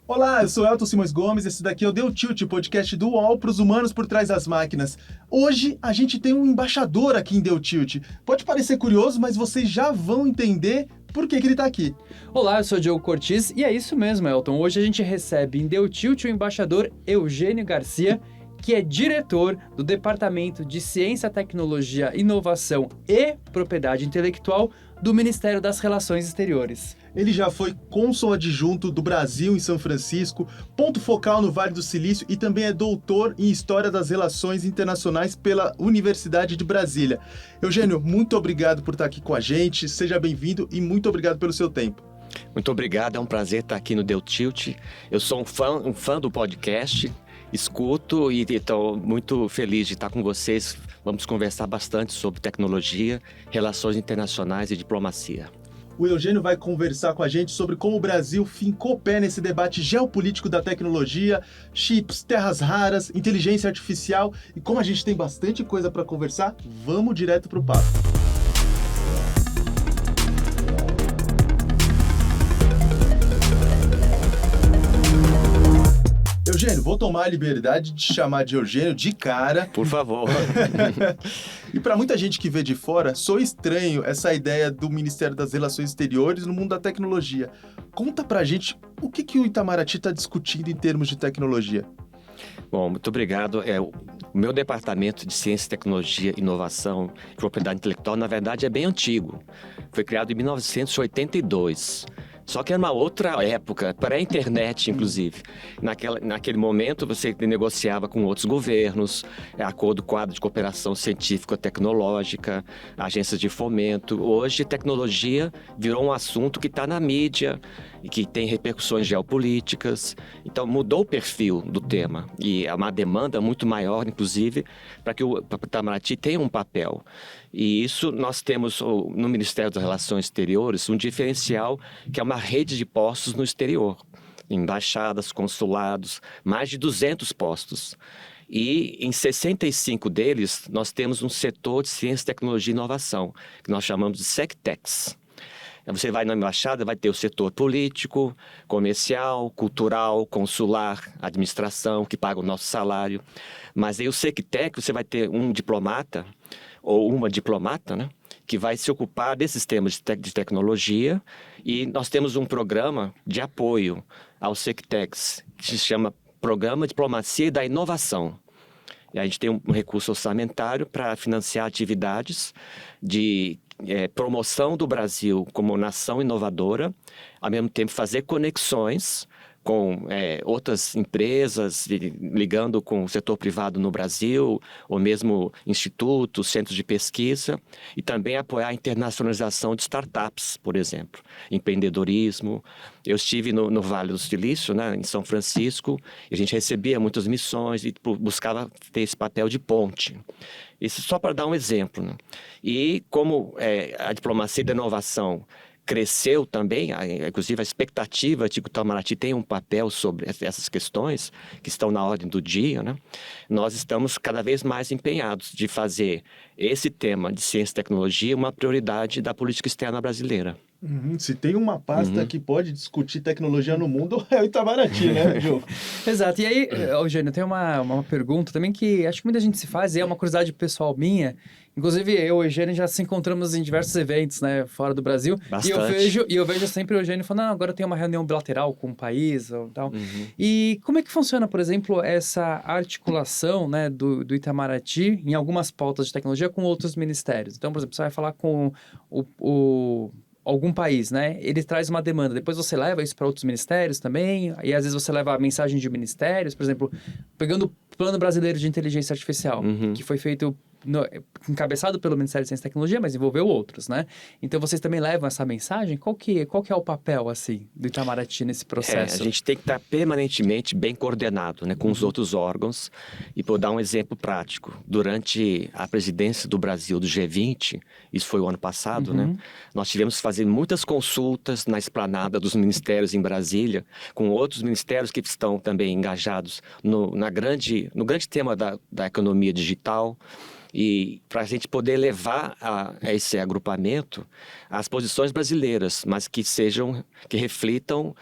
Olá, eu sou Elton Simões Gomes, esse daqui é o Deu Tilt, o podcast do UOL para os humanos por trás das máquinas. Hoje a gente tem um embaixador aqui em Deu Tilt. Pode parecer curioso, mas vocês já vão entender por que ele está aqui. Olá, eu sou o Diogo Cortiz e é isso mesmo, Elton. Hoje a gente recebe em Deu Tilt o embaixador Eugênio Garcia, que é diretor do Departamento de Ciência, Tecnologia, Inovação e Propriedade Intelectual do Ministério das Relações Exteriores. Ele já foi cônsul adjunto do Brasil em São Francisco, ponto focal no Vale do Silício e também é doutor em História das Relações Internacionais pela Universidade de Brasília. Eugênio, muito obrigado por estar aqui com a gente, seja bem-vindo e muito obrigado pelo seu tempo. Muito obrigado, é um prazer estar aqui no Deu Tilt. Eu sou um fã do podcast, escuto e estou muito feliz de estar com vocês. Vamos conversar bastante sobre tecnologia, relações internacionais e diplomacia. O Eugênio vai conversar com a gente sobre como o Brasil fincou pé nesse debate geopolítico da tecnologia, chips, terras raras, inteligência artificial e como a gente tem bastante coisa para conversar, vamos direto para o papo. Eugênio, vou tomar a liberdade de te chamar de Eugênio de cara. Por favor. E para muita gente que vê de fora, soa estranho essa ideia do Ministério das Relações Exteriores no mundo da tecnologia. Conta pra gente o que o Itamaraty está discutindo em termos de tecnologia. Bom, muito obrigado. O meu departamento de Ciência, Tecnologia, Inovação e Propriedade Intelectual, na verdade, é bem antigo. Foi criado em 1982. Só que era uma outra época, pré-internet, inclusive. Naquele momento, você negociava com outros governos, acordo quadro de cooperação científico-tecnológica, agências de fomento. Hoje, tecnologia virou um assunto que está na mídia e que tem repercussões geopolíticas. Então, mudou o perfil do tema. E é uma demanda muito maior, inclusive, para que o Itamaraty tenha um papel. E isso nós temos no Ministério das Relações Exteriores um diferencial que é uma rede de postos no exterior. Embaixadas, consulados, mais de 200 postos. E em 65 deles nós temos um setor de ciência, tecnologia e inovação, que nós chamamos de SecTex. Você vai na embaixada, vai ter o setor político, comercial, cultural, consular, administração, que paga o nosso salário. Mas aí o SecTex, você vai ter um diplomata ou uma diplomata, né, que vai se ocupar desses temas de tecnologia. E nós temos um programa de apoio ao SecTex, que se chama Programa Diplomacia e da Inovação. E a gente tem um recurso orçamentário para financiar atividades de promoção do Brasil como nação inovadora, ao mesmo tempo fazer conexões com outras empresas, ligando com o setor privado no Brasil, ou mesmo institutos, centros de pesquisa, e também apoiar a internacionalização de startups, por exemplo, empreendedorismo. Eu estive no Vale do Silício, né, em São Francisco, e a gente recebia muitas missões e buscava ter esse papel de ponte. Isso só para dar um exemplo, né? E como a diplomacia da inovação cresceu também, inclusive a expectativa de que o Itamaraty tenha um papel sobre essas questões que estão na ordem do dia, né? Nós estamos cada vez mais empenhados de fazer esse tema de ciência e tecnologia uma prioridade da política externa brasileira. Se tem uma pasta que pode discutir tecnologia no mundo, é o Itamaraty, né, Gil? Exato. E aí, Eugênio, tem uma pergunta também que acho que muita gente se faz, e é uma curiosidade pessoal minha. Inclusive, eu e o Eugênio já se encontramos em diversos eventos, né, fora do Brasil. Bastante. E eu vejo sempre o Eugênio falando, agora tem uma reunião bilateral com o país ou tal. E como é que funciona, por exemplo, essa articulação, né, do Itamaraty em algumas pautas de tecnologia com outros ministérios? Então, por exemplo, você vai falar com algum país, né? Ele traz uma demanda, depois você leva isso para outros ministérios também, e às vezes você leva a mensagem de ministérios, por exemplo, pegando o Plano Brasileiro de Inteligência Artificial, que foi feito encabeçado pelo Ministério de Ciência e Tecnologia, mas envolveu outros, né? Então, vocês também levam essa mensagem? Qual que é o papel, assim, do Itamaraty nesse processo? A gente tem que estar permanentemente bem coordenado, né, com os outros órgãos. E vou dar um exemplo prático. Durante a presidência do Brasil do G20, isso foi o ano passado, né? Nós tivemos que fazer muitas consultas na esplanada dos ministérios em Brasília, com outros ministérios que estão também engajados no grande tema da economia digital. E para a gente poder levar a esse agrupamento as posições brasileiras, mas que reflitam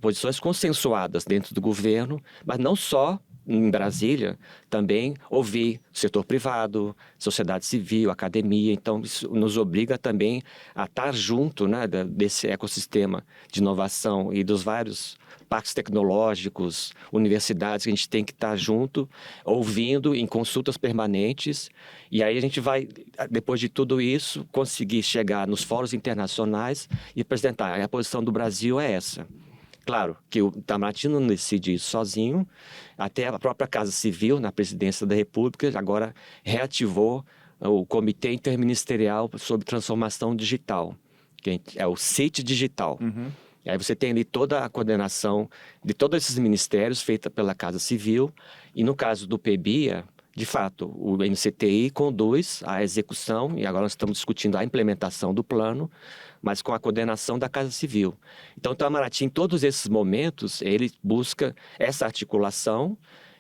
posições consensuadas dentro do governo, mas não só em Brasília, também ouvir o setor privado, sociedade civil, academia. Então, isso nos obriga também a estar junto, né, desse ecossistema de inovação e dos vários parques tecnológicos, universidades, que a gente tem que estar junto, ouvindo em consultas permanentes. E aí a gente vai, depois de tudo isso, conseguir chegar nos fóruns internacionais e apresentar. A posição do Brasil é essa. Claro que o Itamaraty não decide isso sozinho, até a própria Casa Civil, na Presidência da República, agora reativou o Comitê Interministerial sobre Transformação Digital, que é o CIT Digital. Uhum. E aí você tem ali toda a coordenação de todos esses ministérios feita pela Casa Civil, e no caso do PBIA, de fato, o MCTI conduz a execução, e agora nós estamos discutindo a implementação do plano, mas com a coordenação da Casa Civil. Então, o Itamaraty, em todos esses momentos, ele busca essa articulação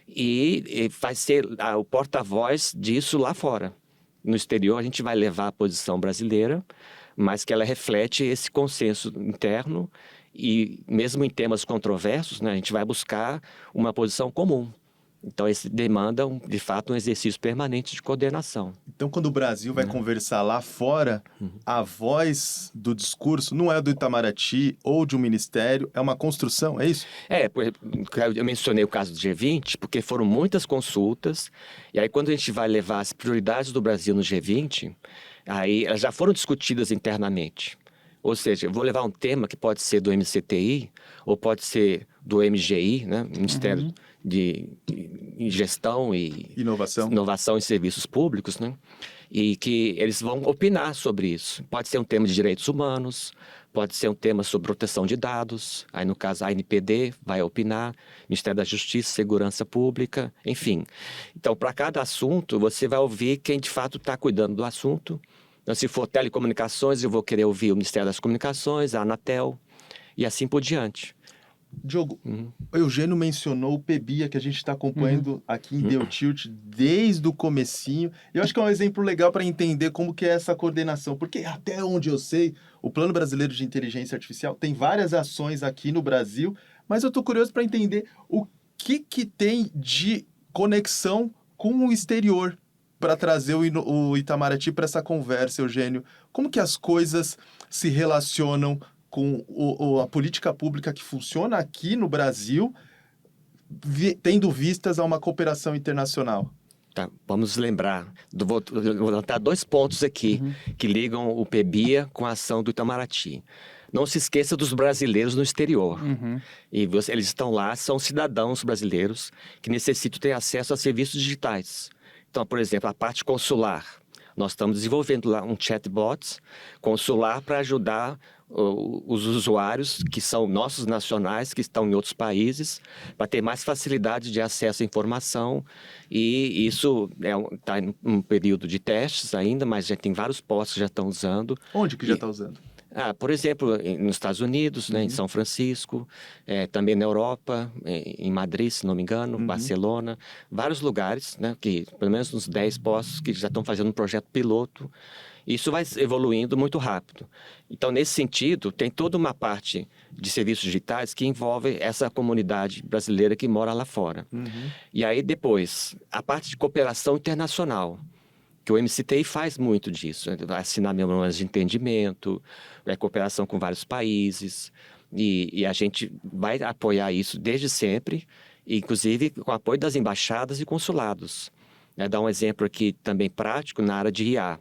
e vai ser o porta-voz disso lá fora. No exterior, a gente vai levar a posição brasileira, mas que ela reflete esse consenso interno e, mesmo em temas controversos, né, a gente vai buscar uma posição comum. Então, isso demanda, de fato, um exercício permanente de coordenação. Então, quando o Brasil vai conversar lá fora, a voz do discurso não é do Itamaraty ou de um ministério, é uma construção, é isso? Eu mencionei o caso do G20, porque foram muitas consultas, e aí quando a gente vai levar as prioridades do Brasil no G20, aí elas já foram discutidas internamente. Ou seja, eu vou levar um tema que pode ser do MCTI, ou pode ser do MGI, né? Ministério de Gestão e Inovação e Serviços Públicos, né? E que eles vão opinar sobre isso. Pode ser um tema de direitos humanos, pode ser um tema sobre proteção de dados, aí no caso a ANPD vai opinar, Ministério da Justiça, Segurança Pública, enfim. Então, para cada assunto, você vai ouvir quem de fato está cuidando do assunto. Então, se for telecomunicações, eu vou querer ouvir o Ministério das Comunicações, a Anatel, e assim por diante. Diogo, o Eugênio mencionou o PBIA, que a gente está acompanhando aqui em Deu Tilt desde o comecinho. Eu acho que é um exemplo legal para entender como que é essa coordenação, porque até onde eu sei, o Plano Brasileiro de Inteligência Artificial tem várias ações aqui no Brasil, mas eu estou curioso para entender o que tem de conexão com o exterior para trazer o Itamaraty para essa conversa, Eugênio. Como que as coisas se relacionam com a política pública que funciona aqui no Brasil, tendo vistas a uma cooperação internacional? Tá, vamos lembrar, vou levantar 2 pontos aqui que ligam o PBIA com a ação do Itamaraty. Não se esqueça dos brasileiros no exterior. E eles estão lá, são cidadãos brasileiros que necessitam ter acesso a serviços digitais. Então, por exemplo, a parte consular. Nós estamos desenvolvendo lá um chatbot consular para ajudar os usuários que são nossos nacionais, que estão em outros países, para ter mais facilidade de acesso à informação. E isso está em um período de testes ainda, mas já tem vários postos que já estão usando. Onde que já está usando? Por exemplo, nos Estados Unidos, né, em São Francisco, também na Europa, em Madrid, se não me engano, Barcelona, vários lugares, né, que pelo menos uns 10 postos que já estão fazendo um projeto piloto. Isso vai evoluindo muito rápido. Então, nesse sentido, tem toda uma parte de serviços digitais que envolve essa comunidade brasileira que mora lá fora. E aí, depois, a parte de cooperação internacional, que o MCTI faz muito disso, assinar memorandos de entendimento, cooperação com vários países, e a gente vai apoiar isso desde sempre, inclusive com o apoio das embaixadas e consulados. Dar um exemplo aqui também prático na área de IA.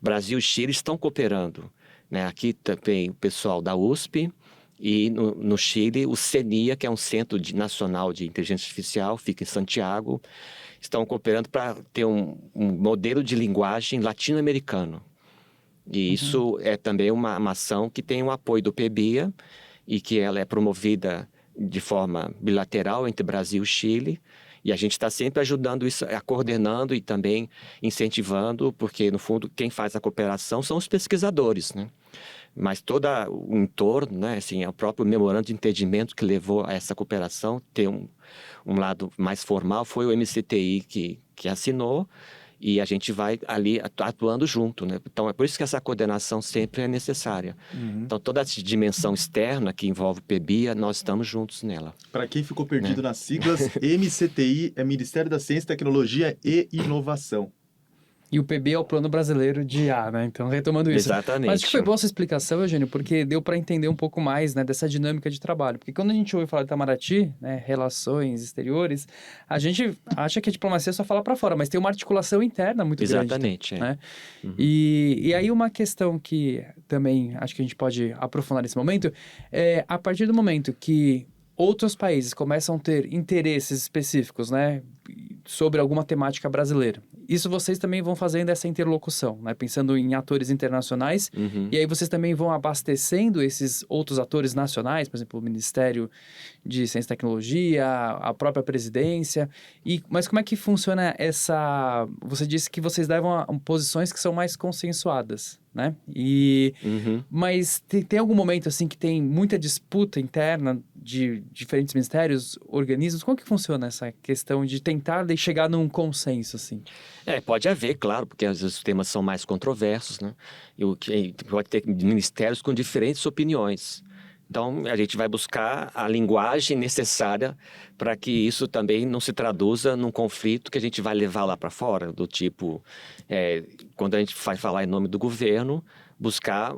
Brasil e Chile estão cooperando, né? Aqui também o pessoal da USP e no Chile o CENIA, que é um Centro Nacional de Inteligência Artificial, fica em Santiago, estão cooperando para ter um modelo de linguagem latino-americano. E isso é também uma ação que tem o apoio do PBIA e que ela é promovida de forma bilateral entre Brasil e Chile. E a gente está sempre ajudando isso, coordenando e também incentivando, porque, no fundo, quem faz a cooperação são os pesquisadores, né? Mas todo o entorno, né, assim, o próprio memorando de entendimento que levou a essa cooperação ter um lado mais formal foi o MCTI que assinou, E a gente vai ali atuando junto, né? Então, é por isso que essa coordenação sempre é necessária. Então, toda essa dimensão externa que envolve o PBIA, nós estamos juntos nela. Para quem ficou perdido nas siglas, MCTI é Ministério da Ciência, Tecnologia e Inovação. E o PB é o Plano Brasileiro de IA, né? Então, retomando isso. Exatamente. Mas acho que foi boa essa explicação, Eugênio, porque deu para entender um pouco mais, né, dessa dinâmica de trabalho. Porque quando a gente ouve falar de Itamaraty, né, relações exteriores, a gente acha que a diplomacia só fala para fora, mas tem uma articulação interna muito Exatamente, grande. Né? E aí uma questão que também acho que a gente pode aprofundar nesse momento é, a partir do momento que outros países começam a ter interesses específicos, né, sobre alguma temática brasileira. Isso vocês também vão fazendo essa interlocução, né, pensando em atores internacionais, e aí vocês também vão abastecendo esses outros atores nacionais, por exemplo, o Ministério de Ciência e Tecnologia, a própria presidência. Mas como é que funciona essa... Você disse que vocês levam a posições que são mais consensuadas, né? Mas tem algum momento assim que tem muita disputa interna de diferentes ministérios, organismos? Como que funciona essa questão de tentar chegar num consenso, assim? Pode haver, claro, porque às vezes os temas são mais controversos, né? Pode ter ministérios com diferentes opiniões. Então, a gente vai buscar a linguagem necessária para que isso também não se traduza num conflito que a gente vai levar lá para fora, do tipo, quando a gente vai falar em nome do governo, buscar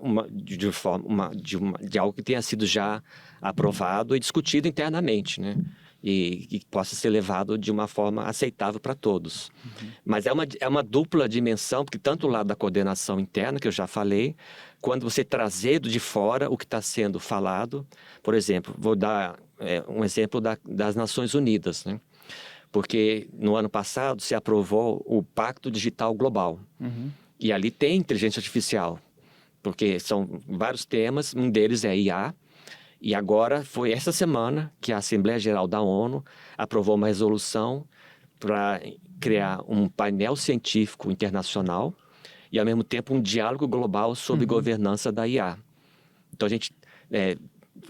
de algo que tenha sido já aprovado e discutido internamente, né? E que possa ser levado de uma forma aceitável para todos. Mas é uma dupla dimensão, porque tanto o lado da coordenação interna, que eu já falei, quando você trazer de fora o que está sendo falado. Por exemplo, vou dar um exemplo das Nações Unidas, né? Porque no ano passado se aprovou o Pacto Digital Global. E ali tem inteligência artificial, porque são vários temas, um deles é IA. E agora foi essa semana que a Assembleia Geral da ONU aprovou uma resolução para criar um painel científico internacional e, ao mesmo tempo, um diálogo global sobre governança da IA. Então,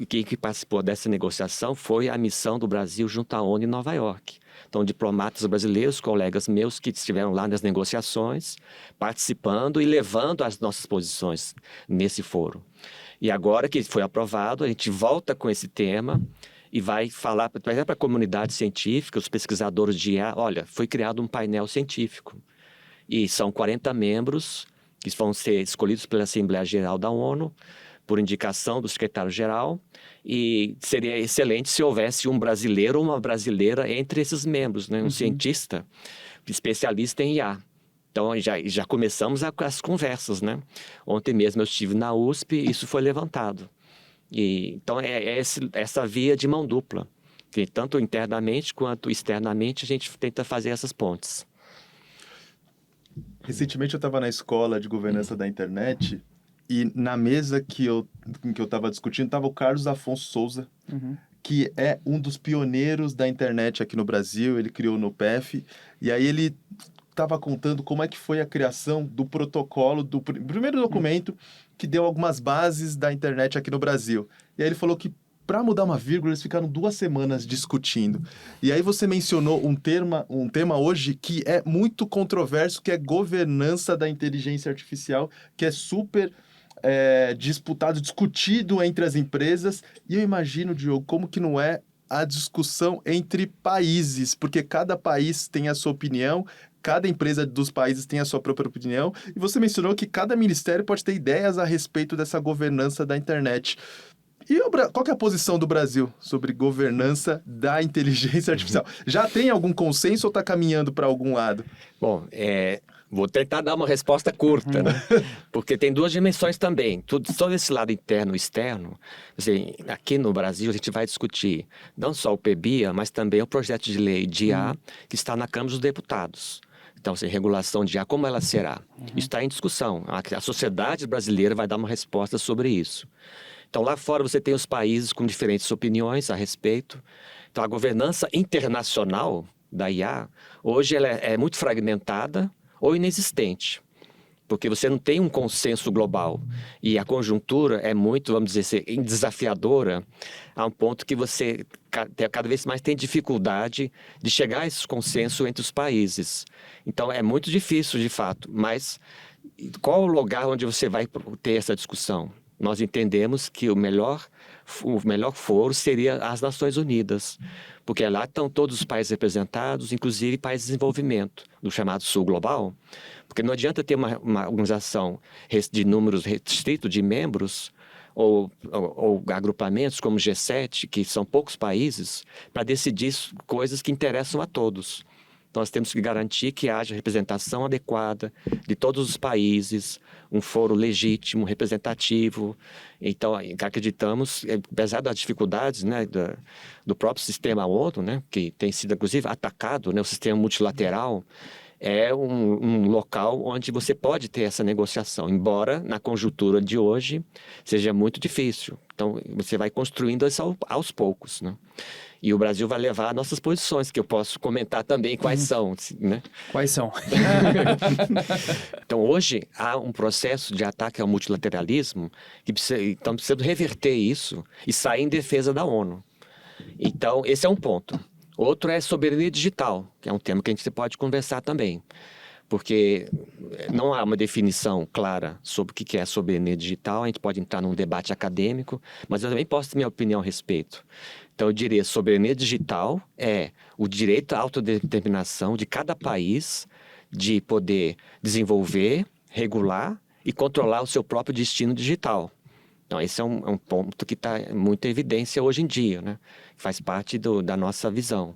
quem participou dessa negociação foi a missão do Brasil junto à ONU em Nova York. Então, diplomatas brasileiros, colegas meus que estiveram lá nas negociações, participando e levando as nossas posições nesse foro. E agora que foi aprovado, a gente volta com esse tema e vai falar para a comunidade científica, os pesquisadores de IA, olha, foi criado um painel científico. E são 40 membros que vão ser escolhidos pela Assembleia Geral da ONU, por indicação do secretário-geral, e seria excelente se houvesse um brasileiro ou uma brasileira entre esses membros, né? Um cientista especialista em IA. Então, já começamos as conversas, né? Ontem mesmo eu estive na USP e isso foi levantado. Então, essa via de mão dupla, que tanto internamente quanto externamente a gente tenta fazer essas pontes. Recentemente eu estava na escola de governança da internet e na mesa em que eu estava discutindo estava o Carlos Afonso Souza, que é um dos pioneiros da internet aqui no Brasil. Ele criou o NUPEF e aí ele estava contando como é que foi a criação do protocolo, do primeiro documento que deu algumas bases da internet aqui no Brasil. E aí ele falou que para mudar uma vírgula, eles ficaram 2 semanas discutindo. E aí você mencionou um tema hoje que é muito controverso, que é governança da inteligência artificial, que é super disputado, discutido entre as empresas. E eu imagino, Diogo, como que não é a discussão entre países, porque cada país tem a sua opinião, cada empresa dos países tem a sua própria opinião, e você mencionou que cada ministério pode ter ideias a respeito dessa governança da internet. E qual que é a posição do Brasil sobre governança da inteligência artificial? Já tem algum consenso ou está caminhando para algum lado? Bom, vou tentar dar uma resposta curta, né? Porque tem 2 dimensões também. Só desse lado interno e externo. Assim, aqui no Brasil, a gente vai discutir não só o PBIA, mas também o projeto de lei de IA que está na Câmara dos Deputados. Então, assim, regulação de IA, como ela será? Isso está em discussão. A sociedade brasileira vai dar uma resposta sobre isso. Então, lá fora você tem os países com diferentes opiniões a respeito. Então, a governança internacional da IA, hoje ela é muito fragmentada ou inexistente, porque você não tem um consenso global. E a conjuntura é muito, vamos dizer assim, desafiadora, a um ponto que cada vez mais tem dificuldade de chegar a esse consenso entre os países. Então, é muito difícil, de fato, mas qual o lugar onde você vai ter essa discussão? Nós entendemos que o melhor foro seria as Nações Unidas, porque lá estão todos os países representados, inclusive países de desenvolvimento, do chamado Sul Global, porque não adianta ter uma organização de números restritos de membros ou agrupamentos como o G7, que são poucos países, para decidir coisas que interessam a todos. Nós temos que garantir que haja representação adequada de todos os países, um foro legítimo, representativo. Então, acreditamos, apesar das dificuldades, né, do próprio sistema ONU, né, que tem sido, inclusive, atacado, né, o sistema multilateral, é um local onde você pode ter essa negociação, embora na conjuntura de hoje seja muito difícil. Então, você vai construindo isso aos poucos, né? E o Brasil vai levar nossas posições, que eu posso comentar também quais são, né? Quais são? Então, hoje, há um processo de ataque ao multilateralismo que precisa reverter isso e sair em defesa da ONU. Então, esse é um ponto. Outro é soberania digital, que é um tema que a gente pode conversar também, porque não há uma definição clara sobre o que é soberania digital, a gente pode entrar num debate acadêmico, mas eu também posso ter minha opinião a respeito. Então, eu diria que soberania digital é o direito à autodeterminação de cada país de poder desenvolver, regular e controlar o seu próprio destino digital. Então, esse é um ponto que está em muita evidência hoje em dia, né? Faz parte da nossa visão.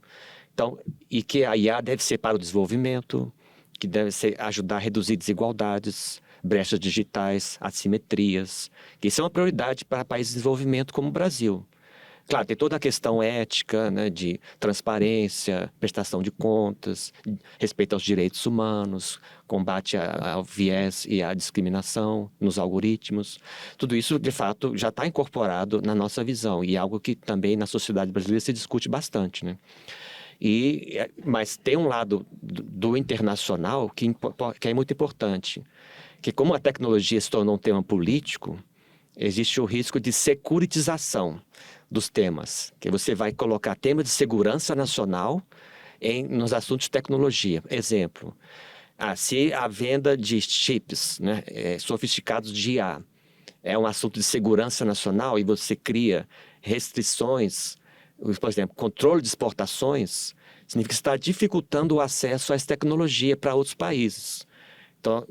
Então, e que a IA deve ser para o desenvolvimento, que deve ajudar a reduzir desigualdades, brechas digitais, assimetrias, que isso é uma prioridade para países de desenvolvimento como o Brasil. Claro, tem toda a questão ética, né, de transparência, prestação de contas, respeito aos direitos humanos, combate ao viés e à discriminação nos algoritmos. Tudo isso, de fato, já está incorporado na nossa visão e é algo que também na sociedade brasileira se discute bastante, né? Mas tem um lado do internacional que é muito importante, que como a tecnologia se tornou um tema político, existe o risco de securitização dos temas, que você vai colocar tema de segurança nacional nos assuntos de tecnologia. Exemplo, se a venda de chips, né, sofisticados de IA é um assunto de segurança nacional e você cria restrições, por exemplo, controle de exportações, significa que está dificultando o acesso a essa tecnologia para outros países. Então,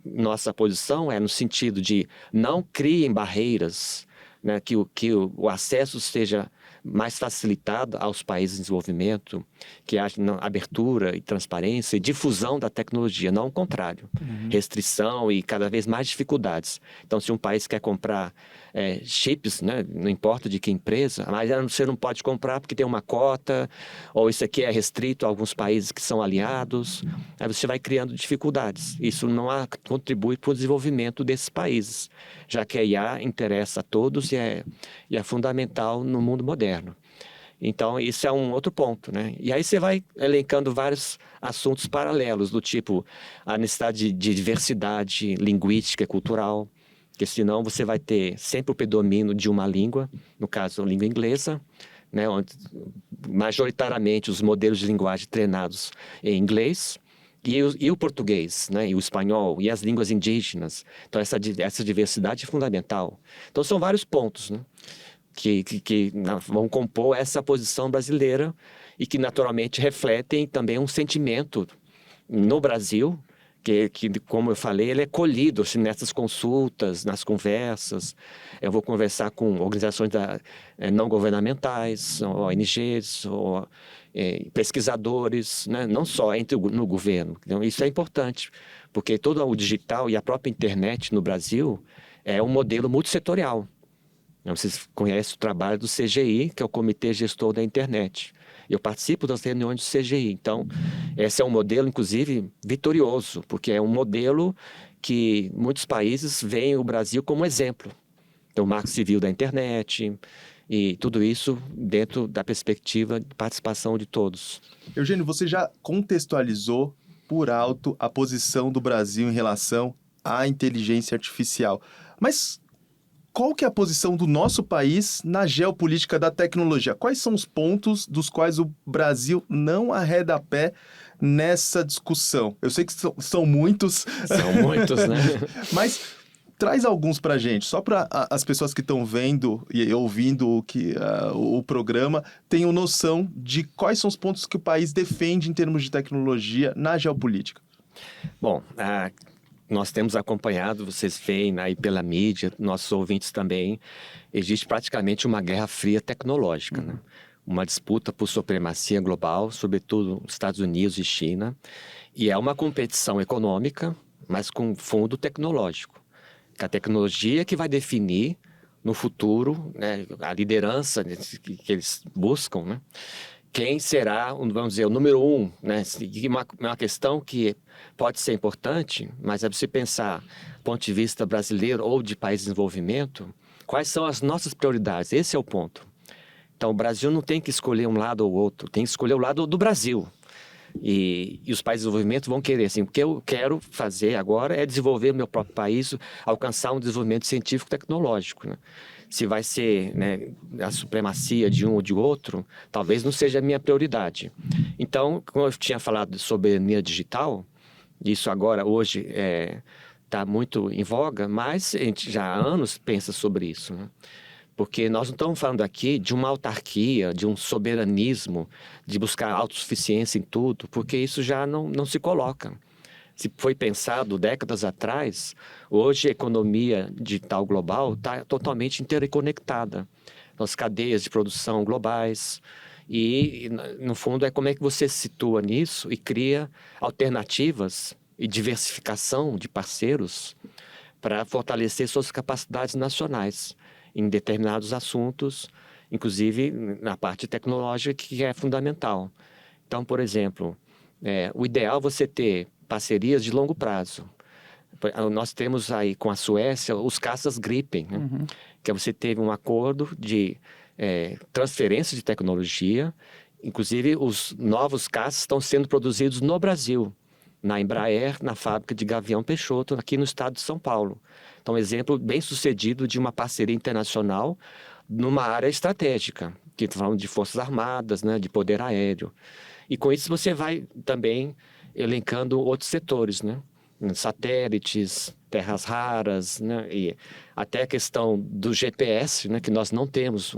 nossa posição é no sentido de não criem barreiras, né, que o acesso seja mais facilitado aos países em desenvolvimento, que haja abertura e transparência e difusão da tecnologia, não o contrário. Restrição e cada vez mais dificuldades. Então, se um país quer comprar chips, né, não importa de que empresa, mas você não pode comprar porque tem uma cota, ou isso aqui é restrito a alguns países que são aliados, aí você vai criando dificuldades. Isso não contribui para o desenvolvimento desses países, já que a IA interessa a todos e é fundamental no mundo moderno. Então, isso é um outro ponto, né? E aí você vai elencando vários assuntos paralelos, do tipo a necessidade de diversidade linguística e cultural, porque senão você vai ter sempre o predomínio de uma língua, no caso, a língua inglesa, né, onde majoritariamente os modelos de linguagem treinados em inglês, e o português, né, e o espanhol, e as línguas indígenas. Então, essa diversidade é fundamental. Então, são vários pontos, né, que vão compor essa posição brasileira e que, naturalmente, refletem também um sentimento no Brasil, que, como eu falei, ele é colhido assim, nessas consultas, nas conversas. Eu vou conversar com organizações não governamentais, ONGs, pesquisadores, né? Não só no governo. Então, isso é importante, porque todo o digital e a própria internet no Brasil é um modelo multissetorial. Vocês conhecem o trabalho do CGI, que é o Comitê Gestor da Internet. Eu participo das reuniões do CGI. Então, esse é um modelo, inclusive, vitorioso, porque é um modelo que muitos países veem o Brasil como exemplo. Então, o Marco Civil da Internet e tudo isso dentro da perspectiva de participação de todos. Eugênio, você já contextualizou por alto a posição do Brasil em relação à inteligência artificial. Mas qual que é a posição do nosso país na geopolítica da tecnologia? Quais são os pontos dos quais o Brasil não arreda pé nessa discussão? Eu sei que são muitos. São muitos, né? Mas traz alguns para a gente, só para as pessoas que estão vendo e ouvindo o programa tenham noção de quais são os pontos que o país defende em termos de tecnologia na geopolítica. Bom, nós temos acompanhado, vocês veem aí pela mídia, nossos ouvintes também, existe praticamente uma guerra fria tecnológica, né? Uma disputa por supremacia global, sobretudo Estados Unidos e China, e é uma competição econômica, mas com fundo tecnológico. A tecnologia que vai definir no futuro, né, a liderança que eles buscam, né? Quem será, vamos dizer, o número um, né? Uma questão que pode ser importante, mas é você pensar, do ponto de vista brasileiro ou de país de desenvolvimento, quais são as nossas prioridades? Esse é o ponto. Então, o Brasil não tem que escolher um lado ou outro, tem que escolher o lado do Brasil. E os países de desenvolvimento vão querer, assim, o que eu quero fazer agora é desenvolver o meu próprio país, alcançar um desenvolvimento científico e tecnológico, né? Se vai ser, né, a supremacia de um ou de outro, talvez não seja a minha prioridade. Então, como eu tinha falado de soberania digital, isso agora, hoje, está muito em voga, mas a gente já há anos pensa sobre isso, né? Porque nós não estamos falando aqui de uma autarquia, de um soberanismo, de buscar autossuficiência em tudo, porque isso já não se coloca. Se foi pensado décadas atrás, hoje a economia digital global está totalmente interconectada. As cadeias de produção globais e, no fundo, é como é que você se situa nisso e cria alternativas e diversificação de parceiros para fortalecer suas capacidades nacionais em determinados assuntos, inclusive na parte tecnológica, que é fundamental. Então, por exemplo, o ideal é você ter parcerias de longo prazo. Nós temos aí com a Suécia os caças Gripen, né? Que você teve um acordo de transferência de tecnologia, inclusive os novos caças estão sendo produzidos no Brasil, na Embraer, na fábrica de Gavião Peixoto, aqui no estado de São Paulo. Então, um exemplo bem sucedido de uma parceria internacional numa área estratégica, que falamos de forças armadas, né, de poder aéreo. E com isso você vai também elencando outros setores, né? Satélites, terras raras, né? E até a questão do GPS, né? Que nós não temos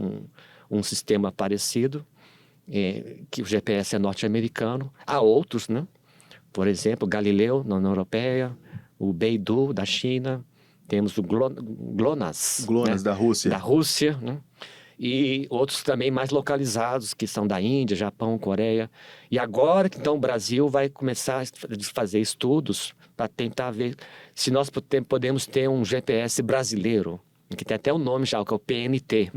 um sistema parecido, que o GPS é norte-americano. Há outros, né? Por exemplo, Galileu, na União Europeia, o Beidou, da China, temos o GLONASS. GLONASS, né? Da Rússia. Da Rússia, né? E outros também mais localizados, que são da Índia, Japão, Coreia. E agora, então, o Brasil vai começar a fazer estudos para tentar ver se nós podemos ter um GPS brasileiro, que tem até o nome já, que é o PNT.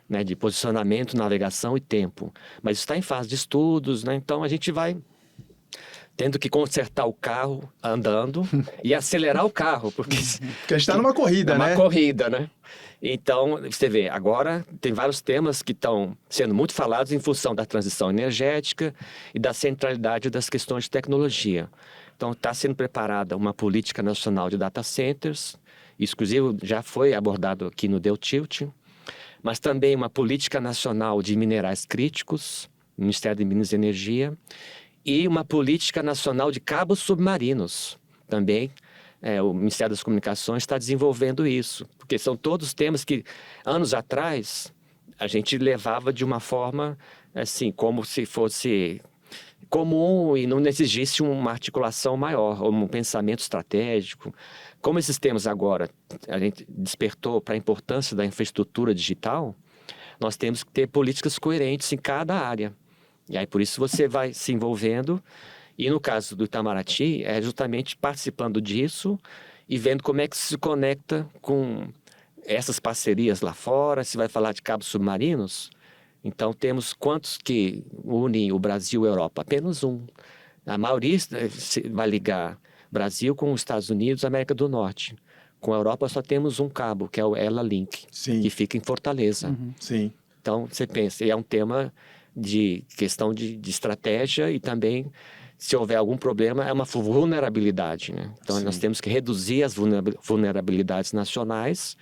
Né, de posicionamento, navegação e tempo. Mas isso está em fase de estudos, né? Então a gente vai tendo que consertar o carro andando e acelerar o carro, porque a gente está numa corrida, né? Uma corrida, né? Então, você vê, agora tem vários temas que estão sendo muito falados em função da transição energética e da centralidade das questões de tecnologia. Então, está sendo preparada uma política nacional de data centers, isso, inclusive, já foi abordado aqui no Deu Tilt, mas também uma política nacional de minerais críticos, Ministério de Minas e Energia, e uma política nacional de cabos submarinos. Também o Ministério das Comunicações está desenvolvendo isso, porque são todos temas que, anos atrás, a gente levava de uma forma, assim, como se fosse comum e não exigisse uma articulação maior, um pensamento estratégico. Como esses temas agora a gente despertou para a importância da infraestrutura digital, nós temos que ter políticas coerentes em cada área. E aí, por isso, você vai se envolvendo. E no caso do Itamaraty, é justamente participando disso e vendo como é que se conecta com essas parcerias lá fora. Se vai falar de cabos submarinos, então temos quantos que unem o Brasil e a Europa? Apenas um. A maioria vai ligar Brasil com os Estados Unidos e América do Norte. Com a Europa só temos um cabo, que é o Ela Link, que fica em Fortaleza. Sim. Então, você pensa, e é um tema de questão de estratégia e também, se houver algum problema, é uma vulnerabilidade, né? Então, nós temos que reduzir as vulnerabilidades nacionais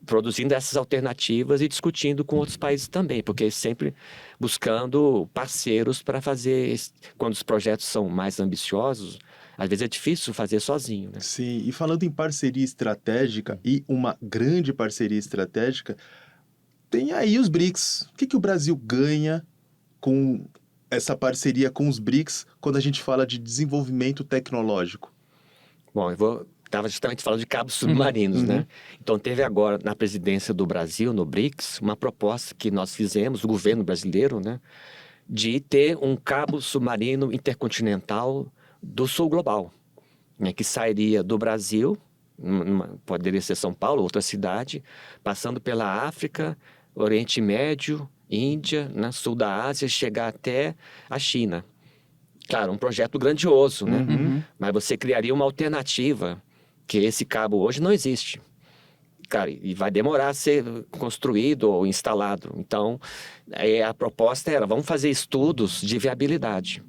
produzindo essas alternativas e discutindo com outros países também, porque sempre buscando parceiros para fazer, quando os projetos são mais ambiciosos, às vezes é difícil fazer sozinho, né? Sim, e falando em parceria estratégica e uma grande parceria estratégica, tem aí os BRICS. O que o Brasil ganha com essa parceria com os BRICS quando a gente fala de desenvolvimento tecnológico? Bom, estava justamente falando de cabos submarinos, né? Então, teve agora, na presidência do Brasil, no BRICS, uma proposta que nós fizemos, o governo brasileiro, né? De ter um cabo submarino intercontinental do sul global, né? Que sairia do Brasil, poderia ser São Paulo, outra cidade, passando pela África, Oriente Médio, Índia, né? Sul da Ásia, chegar até a China. Claro, um projeto grandioso, né? Mas você criaria uma alternativa, que esse cabo hoje não existe. Cara, e vai demorar a ser construído ou instalado. Então, a proposta era, vamos fazer estudos de viabilidade,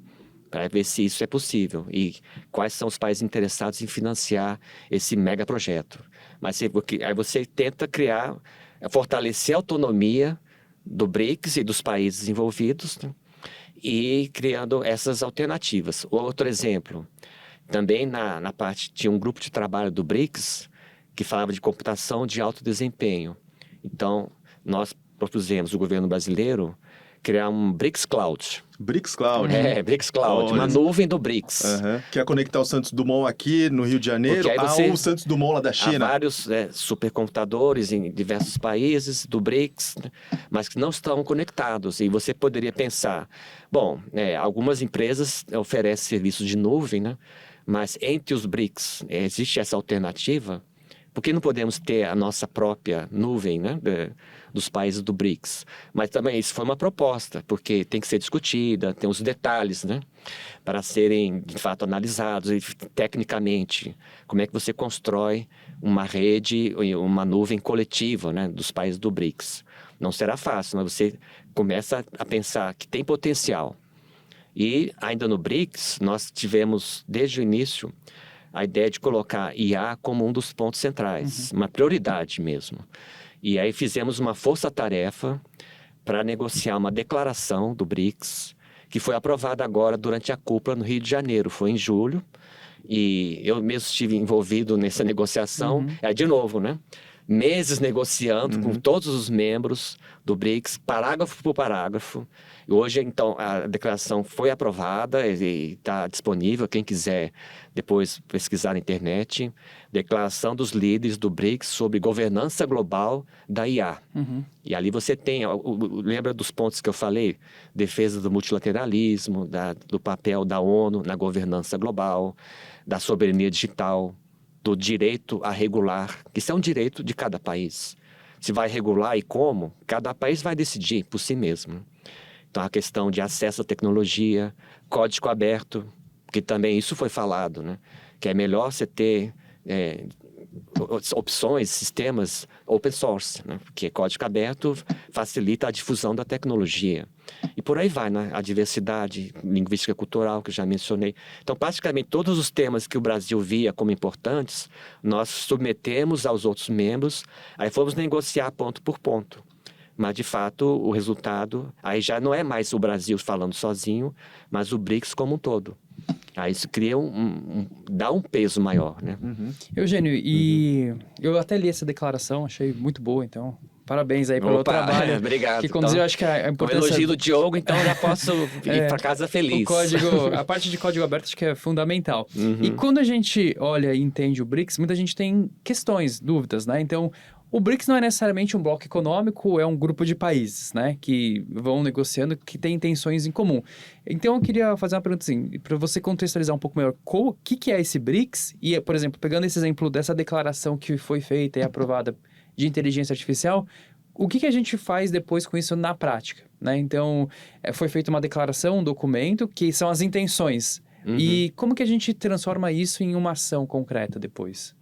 para ver se isso é possível e quais são os países interessados em financiar esse mega projeto. Mas aí você tenta fortalecer a autonomia do BRICS e dos países envolvidos, né? E criando essas alternativas. Outro exemplo, também na parte, tinha um grupo de trabalho do BRICS que falava de computação de alto desempenho. Então, nós propusemos, o governo brasileiro, criar um BRICS Cloud. BRICS Cloud. BRICS Cloud, uma nuvem do BRICS. Que é conectar o Santos Dumont aqui no Rio de Janeiro ao Santos Dumont lá da China. Há vários supercomputadores em diversos países do BRICS, né, mas que não estão conectados. E você poderia pensar, bom, algumas empresas oferecem serviços de nuvem, né, mas entre os BRICS existe essa alternativa. Por que não podemos ter a nossa própria nuvem, né, dos países do BRICS? Mas também isso foi uma proposta, porque tem que ser discutida, tem os detalhes, né, para serem, de fato, analisados e, tecnicamente, como é que você constrói uma rede, uma nuvem coletiva, né, dos países do BRICS. Não será fácil, mas você começa a pensar que tem potencial. E, ainda no BRICS, nós tivemos, desde o início, a ideia de colocar IA como um dos pontos centrais, uma prioridade mesmo. E aí fizemos uma força-tarefa para negociar uma declaração do BRICS, que foi aprovada agora durante a cúpula no Rio de Janeiro, foi em julho, e eu mesmo estive envolvido nessa negociação, de novo, né? Meses negociando com todos os membros do BRICS, parágrafo por parágrafo. E hoje, então, a declaração foi aprovada e está disponível, quem quiser depois pesquisar na internet. Declaração dos líderes do BRICS sobre governança global da IA. E ali você tem, lembra dos pontos que eu falei? Defesa do multilateralismo, do papel da ONU na governança global, da soberania digital, do direito a regular, que isso é um direito de cada país. Se vai regular e como, cada país vai decidir por si mesmo. Então, a questão de acesso à tecnologia, código aberto, que também isso foi falado, né? Que é melhor você ter opções, sistemas open source, né? Porque código aberto facilita a difusão da tecnologia. E por aí vai, né? A diversidade linguística e cultural, que eu já mencionei. Então, praticamente todos os temas que o Brasil via como importantes, nós submetemos aos outros membros, aí fomos negociar ponto por ponto. Mas, de fato, o resultado, aí já não é mais o Brasil falando sozinho, mas o BRICS como um todo. Aí isso cria dá um peso maior, né? Eugênio, e eu até li essa declaração, achei muito boa, então parabéns aí pelo trabalho. Obrigado. Que conduziu, acho que a importância... Com o elogio do Diogo, então já posso ir para casa feliz. A parte de código aberto acho que é fundamental. E quando a gente olha e entende o BRICS, muita gente tem questões, dúvidas, né? Então, o BRICS não é necessariamente um bloco econômico, é um grupo de países, né? Que vão negociando, que têm intenções em comum. Então, eu queria fazer uma pergunta assim, para você contextualizar um pouco melhor, o que é esse BRICS? E, por exemplo, pegando esse exemplo dessa declaração que foi feita e aprovada de inteligência artificial, o que a gente faz depois com isso na prática, né? Então, foi feita uma declaração, um documento, que são as intenções. E como que a gente transforma isso em uma ação concreta depois?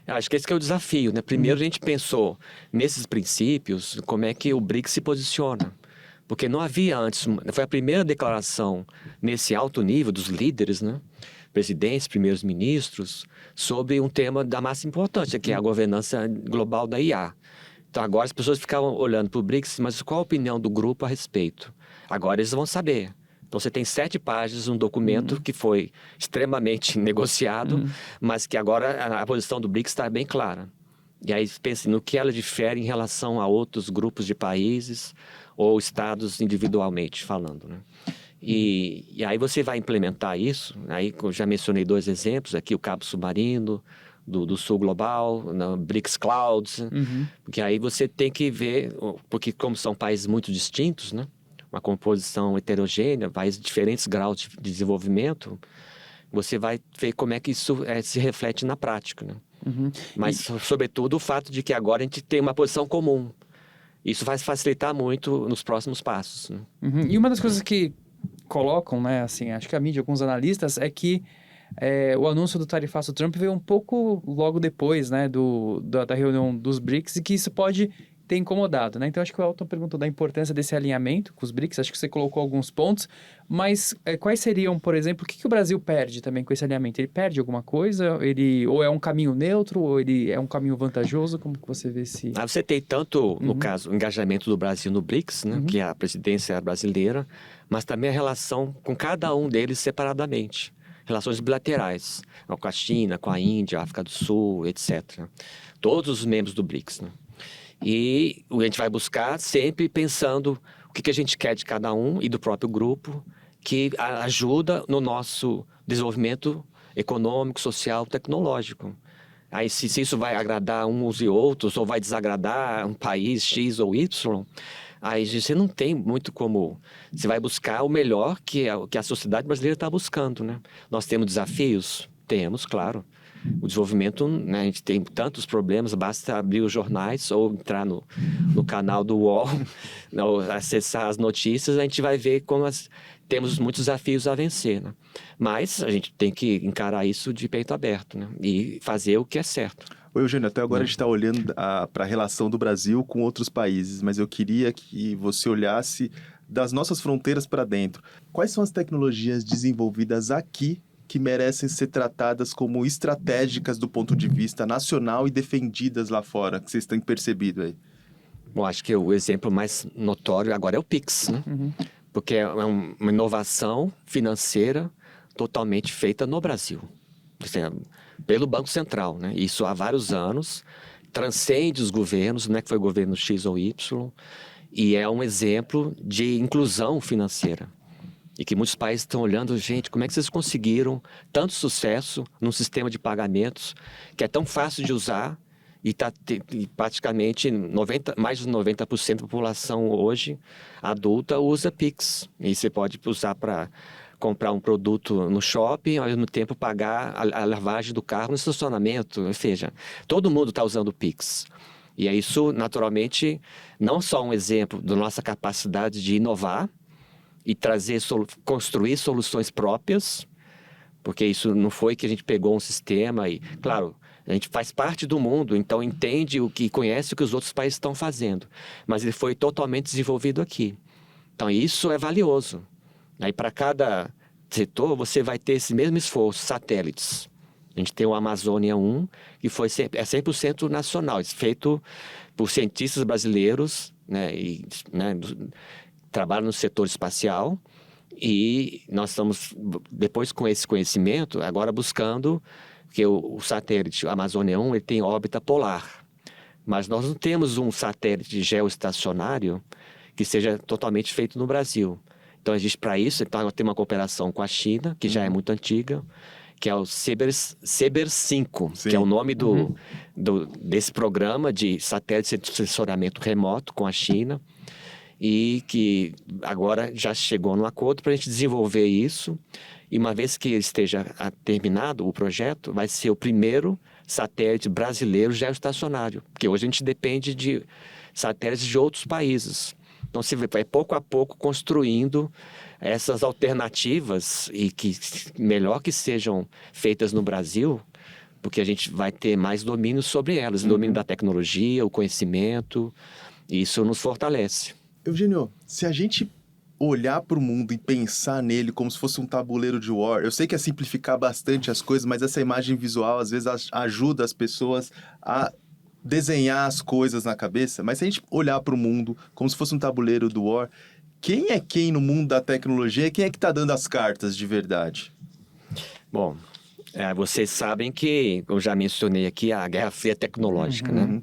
Acho que esse que é o desafio, né? Primeiro a gente pensou nesses princípios, como é que o BRICS se posiciona. Porque não havia antes, foi a primeira declaração nesse alto nível dos líderes, né? presidentes, primeiros ministros, sobre um tema da máxima importância, que é a governança global da IA. Então, agora as pessoas ficavam olhando para o BRICS, mas qual a opinião do grupo a respeito? Agora eles vão saber. Então, você tem 7 páginas, um documento que foi extremamente negociado, mas que agora a posição do BRICS está bem clara. E aí, pense no que ela difere em relação a outros grupos de países ou estados individualmente falando, né? E aí você vai implementar isso, aí eu já mencionei 2 exemplos aqui, o Cabo Submarino, do Sul Global, na BRICS Clouds, porque aí você tem que ver, porque como são países muito distintos, né? Uma composição heterogênea, países de diferentes graus de desenvolvimento, você vai ver como é que isso se reflete na prática, né? Mas, sobretudo, o fato de que agora a gente tem uma posição comum. Isso vai facilitar muito nos próximos passos, né? E uma das coisas que colocam, né, assim, acho que a mídia, alguns analistas, é que o anúncio do tarifaço Trump veio um pouco logo depois, né, da reunião dos BRICS, e que isso pode ter incomodado, né? Então, acho que o Elton perguntou da importância desse alinhamento com os BRICS, acho que você colocou alguns pontos, mas quais seriam, por exemplo, o que o Brasil perde também com esse alinhamento? Ele perde alguma coisa? Ou é um caminho neutro, ou ele é um caminho vantajoso? Como que você vê se... Você tem tanto, no caso, o engajamento do Brasil no BRICS, né, que é a presidência brasileira, mas também a relação com cada um deles separadamente. Relações bilaterais, com a China, com a Índia, a África do Sul, etc. Todos os membros do BRICS, né? E a gente vai buscar sempre pensando o que a gente quer de cada um e do próprio grupo, que ajuda no nosso desenvolvimento econômico, social, tecnológico. Aí, se isso vai agradar uns e outros, ou vai desagradar um país X ou Y, aí você não tem muito como... Você vai buscar o melhor que a sociedade brasileira está buscando, né? Nós temos desafios? Temos, claro. O desenvolvimento, né, a gente tem tantos problemas, basta abrir os jornais ou entrar no canal do UOL, ou acessar as notícias, a gente vai ver como temos muitos desafios a vencer, né? Mas a gente tem que encarar isso de peito aberto, né? E fazer o que é certo. Oi, Eugênio, até agora a gente está olhando para a relação do Brasil com outros países, mas eu queria que você olhasse das nossas fronteiras para dentro. Quais são as tecnologias desenvolvidas aqui que merecem ser tratadas como estratégicas do ponto de vista nacional e defendidas lá fora, que vocês têm percebido aí? Bom, acho que o exemplo mais notório agora é o Pix, né? Porque é uma inovação financeira totalmente feita no Brasil, pelo Banco Central, né? Isso há vários anos, transcende os governos, não é que foi o governo X ou Y, e é um exemplo de inclusão financeira. E que muitos países estão olhando, gente, como é que vocês conseguiram tanto sucesso num sistema de pagamentos que é tão fácil de usar e praticamente mais de 90% da população hoje adulta usa Pix. E você pode usar para comprar um produto no shopping, ao mesmo tempo pagar a lavagem do carro no estacionamento. Ou seja, todo mundo está usando o Pix. E é isso, naturalmente, não só um exemplo da nossa capacidade de inovar, e construir soluções próprias, porque isso não foi que a gente pegou um sistema e, claro, a gente faz parte do mundo, então entende conhece o que os outros países estão fazendo, mas ele foi totalmente desenvolvido aqui. Então isso é valioso. Aí para cada setor você vai ter esse mesmo esforço, satélites. A gente tem o Amazônia 1, que é 100% nacional, feito por cientistas brasileiros, né, trabalham no setor espacial, e nós estamos, depois com esse conhecimento, agora buscando, porque o satélite Amazônia 1 ele tem órbita polar, mas nós não temos um satélite geoestacionário que seja totalmente feito no Brasil. Então, existe para isso, então, tem uma cooperação com a China, que já é muito antiga, que é o CEBER 5, que é o nome desse programa de satélite de sensoriamento remoto com a China, e que agora já chegou num acordo para a gente desenvolver isso. E uma vez que esteja terminado o projeto, vai ser o primeiro satélite brasileiro geoestacionário, porque hoje a gente depende de satélites de outros países. Então, você vai pouco a pouco construindo essas alternativas e que melhor que sejam feitas no Brasil, porque a gente vai ter mais domínio sobre elas, domínio da tecnologia, o conhecimento, e isso nos fortalece. Eugênio, se a gente olhar para o mundo e pensar nele como se fosse um tabuleiro de War, eu sei que é simplificar bastante as coisas, mas essa imagem visual às vezes ajuda as pessoas a desenhar as coisas na cabeça. Mas se a gente olhar para o mundo como se fosse um tabuleiro do War, quem é quem no mundo da tecnologia? Quem é que está dando as cartas de verdade? Bom, vocês sabem que, eu já mencionei aqui, a Guerra Fria Tecnológica, né?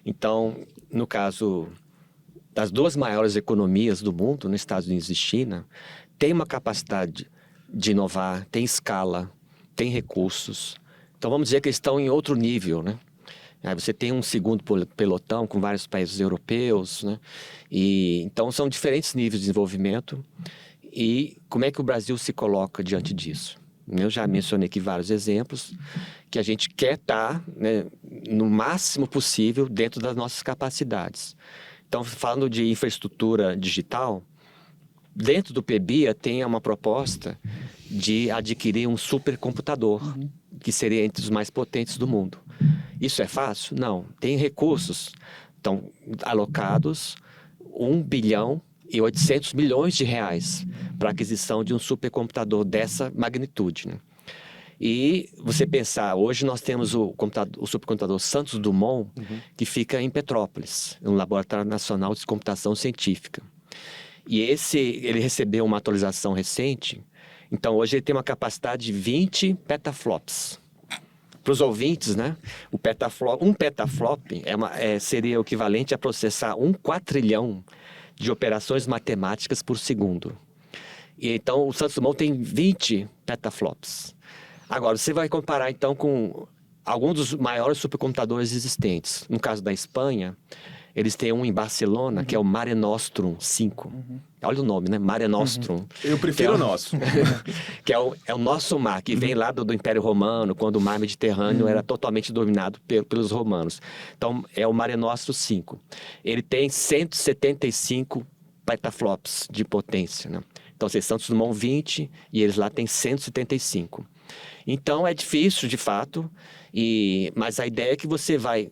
Então, no caso das duas maiores economias do mundo, nos Estados Unidos e China, tem uma capacidade de inovar, tem escala, tem recursos. Então, vamos dizer que eles estão em outro nível, né? Aí você tem um segundo pelotão com vários países europeus, né? Então, são diferentes níveis de desenvolvimento. E como é que o Brasil se coloca diante disso? Eu já mencionei aqui vários exemplos que a gente quer estar, né, no máximo possível dentro das nossas capacidades. Então, falando de infraestrutura digital, dentro do PBIA tem uma proposta de adquirir um supercomputador, que seria entre os mais potentes do mundo. Isso é fácil? Não. Tem recursos, estão alocados 1 bilhão e 800 milhões de reais para a aquisição de um supercomputador dessa magnitude, né? E você pensar, hoje nós temos o supercomputador Santos Dumont, que fica em Petrópolis, no Laboratório Nacional de Computação Científica. E ele recebeu uma atualização recente, então hoje ele tem uma capacidade de 20 petaflops. Para os ouvintes, né? Um petaflop seria o equivalente a processar 1 quatrilhão de operações matemáticas por segundo. E então o Santos Dumont tem 20 petaflops. Agora, você vai comparar então com alguns dos maiores supercomputadores existentes. No caso da Espanha, eles têm um em Barcelona, que é o Mare Nostrum 5. Olha o nome, né? Mare Nostrum. Eu prefiro o nosso. Que é o nosso mar, que vem lá do Império Romano, quando o mar Mediterrâneo era totalmente dominado pelos romanos. Então, é o Mare Nostrum 5. Ele tem 175 petaflops de potência, né? Então, vocês Santos Dumont 20 e eles lá têm 175. Então, é difícil, de fato, mas a ideia é que você vai,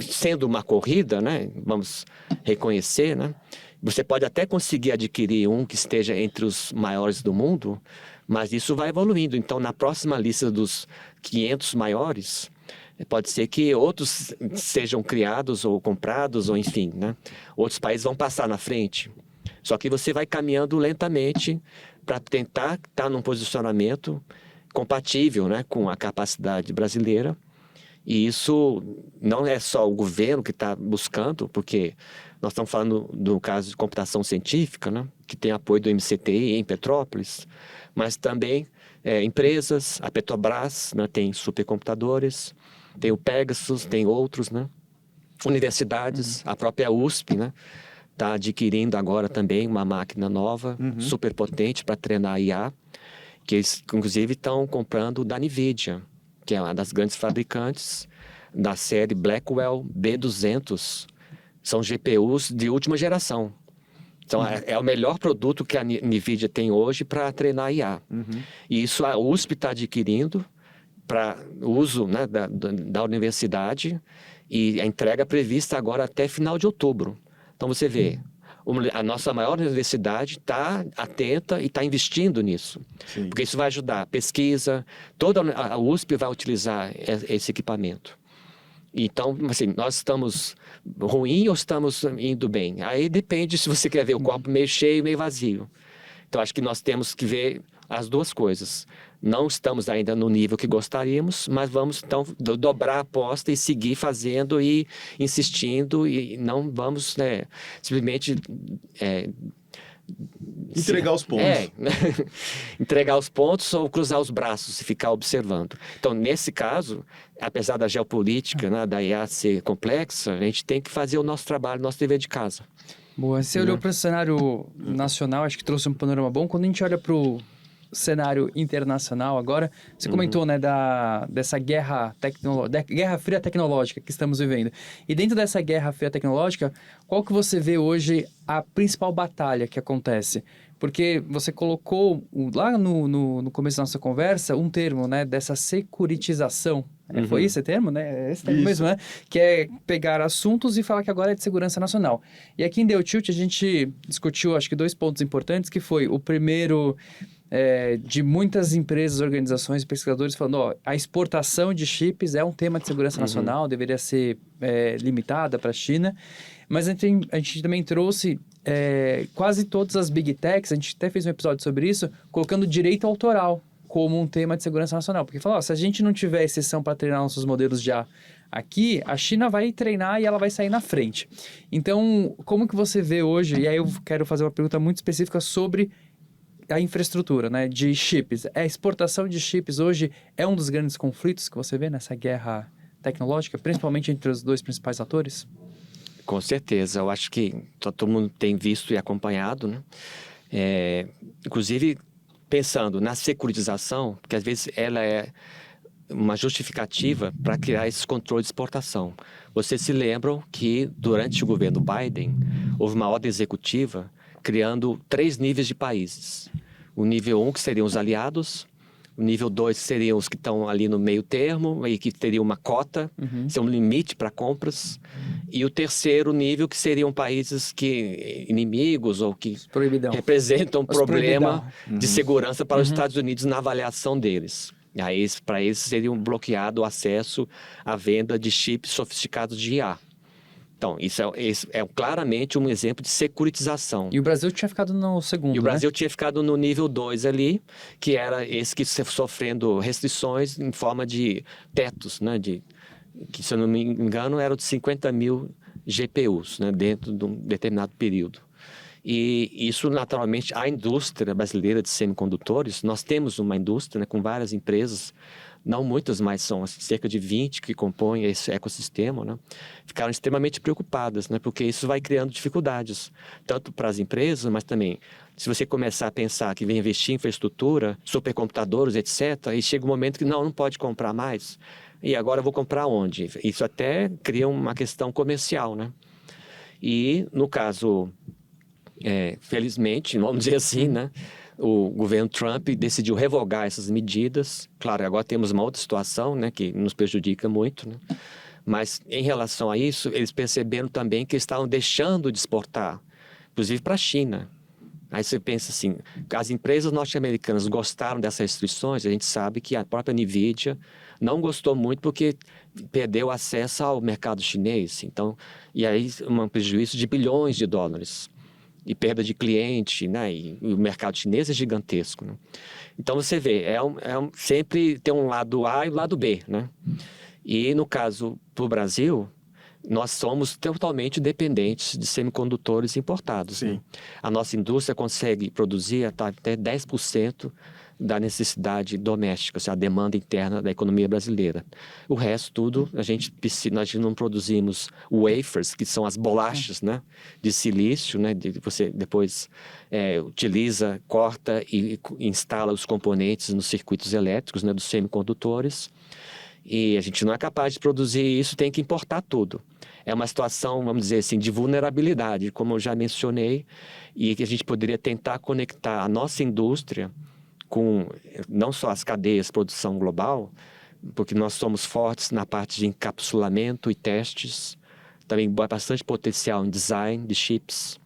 sendo uma corrida, né? Vamos reconhecer, né? Você pode até conseguir adquirir um que esteja entre os maiores do mundo, mas isso vai evoluindo. Então, na próxima lista dos 500 maiores, pode ser que outros sejam criados ou comprados, ou enfim, né? Outros países vão passar na frente. Só que você vai caminhando lentamente para tentar estar num posicionamento compatível, né, com a capacidade brasileira. E isso não é só o governo que está buscando, porque nós estamos falando do caso de computação científica, né, que tem apoio do MCTI em Petrópolis, mas também empresas, a Petrobras, né, tem supercomputadores, tem o Pegasus, tem outros, né, universidades, a própria USP, né, está adquirindo agora também uma máquina nova, super potente para treinar IA, que eles, inclusive, estão comprando da NVIDIA, que é uma das grandes fabricantes da série Blackwell B200. São GPUs de última geração. Então, é o melhor produto que a NVIDIA tem hoje para treinar IA. E isso a USP está adquirindo para uso, né, da universidade, e a entrega prevista agora até final de outubro. Então, você vê, a nossa maior universidade está atenta e está investindo nisso. Sim. Porque isso vai ajudar a pesquisa, toda a USP vai utilizar esse equipamento. Então, assim, nós estamos ruim ou estamos indo bem? Aí depende se você quer ver o copo meio cheio, meio vazio. Então, acho que nós temos que ver as duas coisas. Não estamos ainda no nível que gostaríamos, mas vamos, então, dobrar a aposta e seguir fazendo e insistindo, e não vamos, né, simplesmente... entregar os pontos. Entregar os pontos ou cruzar os braços e ficar observando. Então, nesse caso, apesar da geopolítica, né, da IA ser complexa, a gente tem que fazer o nosso trabalho, nosso dever de casa. Boa, você olhou para o cenário nacional, acho que trouxe um panorama bom. Quando a gente olha para o cenário internacional agora, você comentou, né, dessa guerra fria tecnológica que estamos vivendo. E dentro dessa guerra fria tecnológica, qual que você vê hoje a principal batalha que acontece? Porque você colocou lá no começo da nossa conversa um termo, né, dessa securitização Foi esse termo, né? Esse termo Isso. mesmo, né? Que é pegar assuntos e falar que agora é de segurança nacional. E aqui em The Tilt a gente discutiu, acho que 2 pontos importantes, que foi o primeiro de muitas empresas, organizações e pesquisadores falando, ó, a exportação de chips é um tema de segurança nacional, deveria ser limitada para a China. Mas a gente também trouxe quase todas as Big Techs, a gente até fez um episódio sobre isso, colocando direito autoral como um tema de segurança nacional. Porque falou, se a gente não tiver exceção para treinar nossos modelos já aqui, a China vai treinar e ela vai sair na frente. Então, como que você vê hoje, e aí eu quero fazer uma pergunta muito específica sobre a infraestrutura, né, de chips. A exportação de chips hoje é um dos grandes conflitos que você vê nessa guerra tecnológica, principalmente entre os 2 principais atores? Com certeza, eu acho que todo mundo tem visto e acompanhado, né? Inclusive, pensando na securitização, porque às vezes ela é uma justificativa para criar esses controles de exportação. Vocês se lembram que durante o governo Biden, houve uma ordem executiva criando 3 níveis de países. O nível 1, que seriam os aliados, o nível 2 seriam os que estão ali no meio termo e que teriam uma cota, ser um limite para compras. E o terceiro nível, que seriam países que inimigos ou que representam um problema de segurança para os Estados Unidos na avaliação deles. Aí, para eles, seria bloqueado o acesso à venda de chips sofisticados de IA. Então, isso é claramente um exemplo de securitização. E o Brasil tinha ficado no segundo, E o Brasil tinha ficado no nível 2 ali, que era esse que sofrendo restrições em forma de tetos, né? Que, se eu não me engano, eram de 50 mil GPUs, né? Dentro de um determinado período. E isso, naturalmente, a indústria brasileira de semicondutores, nós temos uma indústria, né, com várias empresas, não muitas, mas são cerca de 20 que compõem esse ecossistema, né? Ficaram extremamente preocupadas, né? Porque isso vai criando dificuldades, tanto para as empresas, mas também, se você começar a pensar que vem investir em infraestrutura, supercomputadores, etc., e chega um momento que não pode comprar mais, e agora eu vou comprar onde? Isso até cria uma questão comercial, né? E, no caso, felizmente, vamos dizer assim, né? O governo Trump decidiu revogar essas medidas. Claro, agora temos uma outra situação, né, que nos prejudica muito, né? Mas, em relação a isso, eles perceberam também que estavam deixando de exportar, inclusive para a China. Aí você pensa assim, as empresas norte-americanas gostaram dessas restrições, a gente sabe que a própria NVIDIA não gostou muito porque perdeu acesso ao mercado chinês. Então, e aí um prejuízo de bilhões de dólares. E perda de cliente, né? E o mercado chinês é gigantesco, né? Então, você vê, sempre tem um lado A e um lado B, né? E, no caso, para o Brasil, nós somos totalmente dependentes de semicondutores importados. Sim. Né? A nossa indústria consegue produzir até 10% da necessidade doméstica, ou seja, a demanda interna da economia brasileira. O resto tudo, nós não produzimos wafers, que são as bolachas, né, de silício, né, você depois utiliza, corta e instala os componentes nos circuitos elétricos, né, dos semicondutores. E a gente não é capaz de produzir isso, tem que importar tudo. É uma situação, vamos dizer assim, de vulnerabilidade, como eu já mencionei, e que a gente poderia tentar conectar a nossa indústria com não só as cadeias de produção global, porque nós somos fortes na parte de encapsulamento e testes, também bastante potencial em design de chips,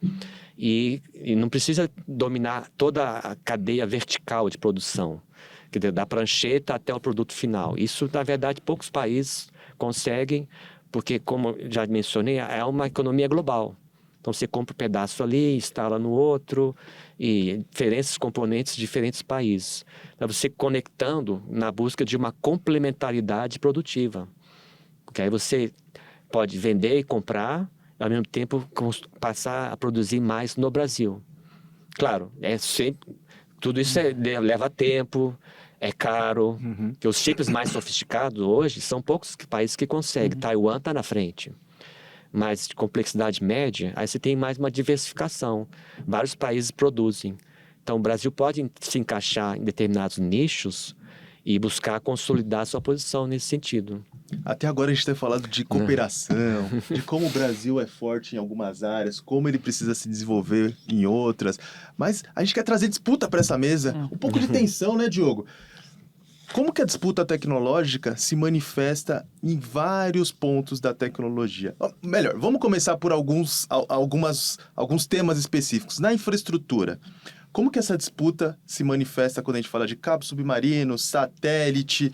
e não precisa dominar toda a cadeia vertical de produção, quer dizer, da prancheta até o produto final. Isso, na verdade, poucos países conseguem, porque, como já mencionei, é uma economia global. Então, você compra um pedaço ali, instala no outro, e diferentes componentes de diferentes países. Então, você conectando na busca de uma complementaridade produtiva. Porque aí você pode vender e comprar, e, ao mesmo tempo, passar a produzir mais no Brasil. Claro, tudo isso leva tempo, é caro, porque os chips mais sofisticados hoje são poucos países que conseguem. Taiwan está na frente. Mas de complexidade média, aí você tem mais uma diversificação. Vários países produzem. Então, o Brasil pode se encaixar em determinados nichos e buscar consolidar sua posição nesse sentido. Até agora a gente tem falado de cooperação, de como o Brasil é forte em algumas áreas, como ele precisa se desenvolver em outras. Mas a gente quer trazer disputa para essa mesa, um pouco de tensão, né, Diogo? Como que a disputa tecnológica se manifesta em vários pontos da tecnologia? Melhor, vamos começar por alguns temas específicos. Na infraestrutura, como que essa disputa se manifesta quando a gente fala de cabo submarino, satélite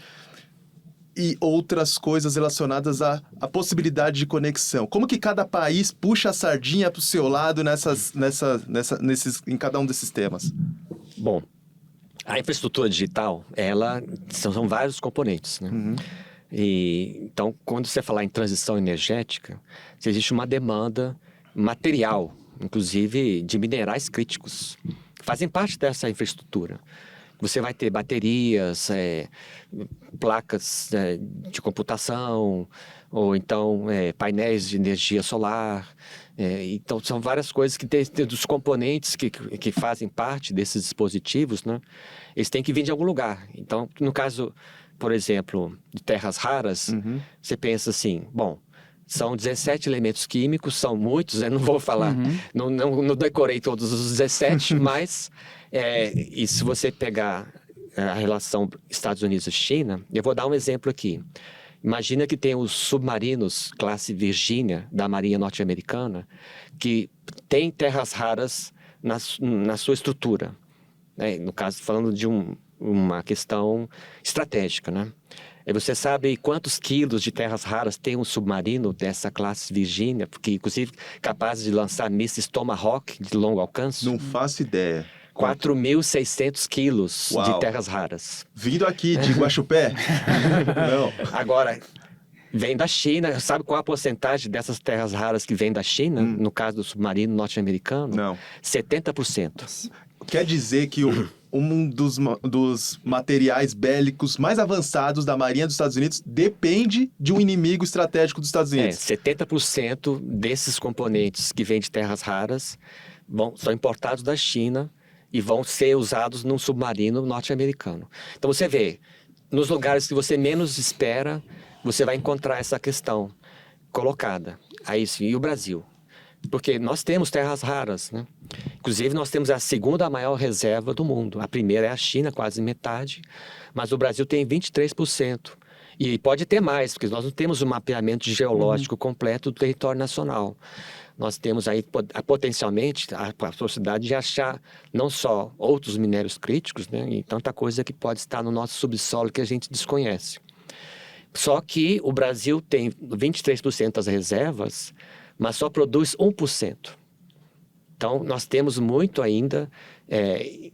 e outras coisas relacionadas à possibilidade de conexão? Como que cada país puxa a sardinha para o seu lado em cada um desses temas? Bom, a infraestrutura digital, são vários componentes, né? Uhum. Então, quando você falar em transição energética, existe uma demanda material, inclusive de minerais críticos, que fazem parte dessa infraestrutura. Você vai ter baterias, placas de computação, ou então painéis de energia solar. Então, são várias coisas que tem dos componentes que fazem parte desses dispositivos, né? Eles têm que vir de algum lugar. Então, no caso, por exemplo, de terras raras, você pensa assim, bom, são 17 elementos químicos, são muitos, eu não vou falar, não decorei todos os 17, mas e se você pegar a relação Estados Unidos e China, eu vou dar um exemplo aqui. Imagina que tem os submarinos classe Virginia da Marinha Norte-Americana que tem terras raras na sua estrutura. No caso, falando de uma questão estratégica, né? E você sabe quantos quilos de terras raras tem um submarino dessa classe Virginia, porque inclusive capaz de lançar mísseis Tomahawk de longo alcance? Não faço ideia. 4.600 quilos de terras raras. Vindo aqui de Guaxupé? Não. Agora, vem da China. Sabe qual a porcentagem dessas terras raras que vem da China, no caso do submarino norte-americano? Não. 70%. Quer dizer que um dos materiais bélicos mais avançados da Marinha dos Estados Unidos depende de um inimigo estratégico dos Estados Unidos. 70% desses componentes que vêm de terras raras são importados da China e vão ser usados num submarino norte-americano. Então você vê, nos lugares que você menos espera, você vai encontrar essa questão colocada. Aí sim, e o Brasil? Porque nós temos terras raras, né? Inclusive, nós temos a segunda maior reserva do mundo. A primeira é a China, quase metade, mas o Brasil tem 23%. E pode ter mais, porque nós não temos um mapeamento geológico completo do território nacional. Nós temos aí, potencialmente, a possibilidade de achar não só outros minérios críticos, né? E tanta coisa que pode estar no nosso subsolo que a gente desconhece. Só que o Brasil tem 23% das reservas, mas só produz 1%. Então, nós temos muito ainda,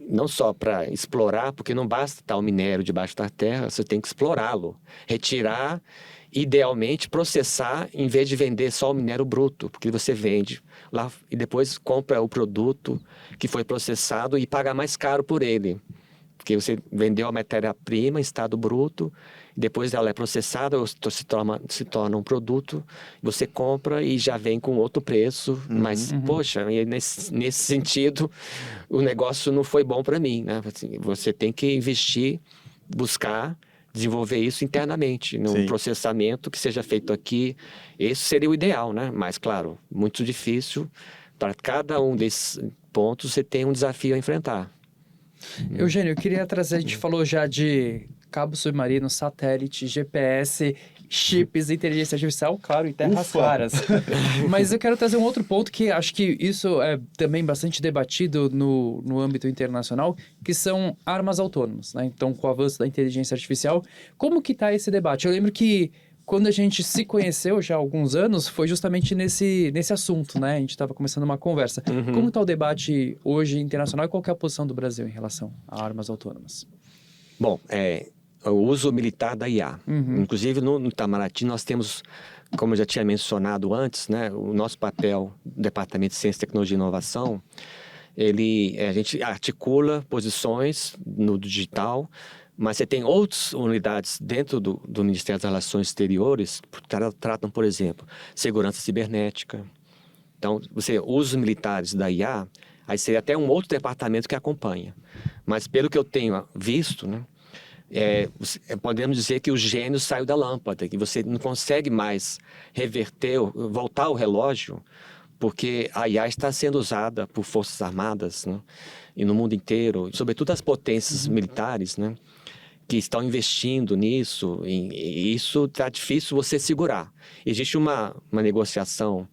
não só para explorar, porque não basta estar o minério debaixo da terra, você tem que explorá-lo, retirar, idealmente processar, em vez de vender só o minério bruto, porque você vende lá e depois compra o produto que foi processado e paga mais caro por ele. Porque você vendeu a matéria-prima em estado bruto, depois ela é processada, se torna um produto, você compra e já vem com outro preço, mas, poxa, nesse sentido, o negócio não foi bom para mim, né? Assim, você tem que investir, buscar, desenvolver isso internamente, num processamento que seja feito aqui. Esse seria o ideal, né? Mas, claro, muito difícil. Para cada um desses pontos, você tem um desafio a enfrentar. Eugênio, eu queria trazer, a gente falou já de cabo submarino, satélite, GPS, chips, inteligência artificial, claro, e terras raras. Mas eu quero trazer um outro ponto que acho que isso é também bastante debatido no âmbito internacional, que são armas autônomas, né? Então, com o avanço da inteligência artificial, como que está esse debate? Eu lembro que quando a gente se conheceu já há alguns anos, foi justamente nesse assunto, né? A gente estava começando uma conversa. Como está o debate hoje internacional e qual que é a posição do Brasil em relação a armas autônomas? Bom, o uso militar da IA. Inclusive, no Itamaraty, nós temos, como eu já tinha mencionado antes, né? O nosso papel do Departamento de Ciência, Tecnologia e Inovação, a gente articula posições no digital, mas você tem outras unidades dentro do Ministério das Relações Exteriores que tratam, por exemplo, segurança cibernética. Então, usos militares da IA, aí seria até um outro departamento que acompanha. Mas, pelo que eu tenho visto, né, podemos dizer que o gênio saiu da lâmpada, que você não consegue mais voltar o relógio, porque a IA está sendo usada por forças armadas, né, e no mundo inteiro, sobretudo as potências militares, né? que estão investindo nisso, e isso está difícil você segurar. Existe uma negociação